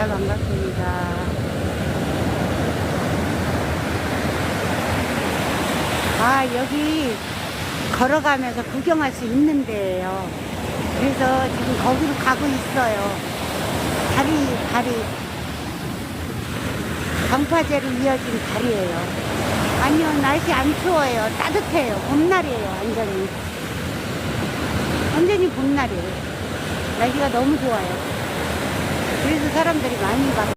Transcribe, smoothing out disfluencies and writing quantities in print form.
반갑습니다. 아, 여기 걸어가면서 구경할 수 있는 데예요. 그래서 지금 거기로 가고 있어요. 다리, 방파제로 이어진 다리예요. 아니요, 날씨 안 추워요. 따뜻해요. 봄날이에요, 완전히. 완전히 봄날이에요. 날씨가 너무 좋아요. 그래서 사람들이 많이 가요.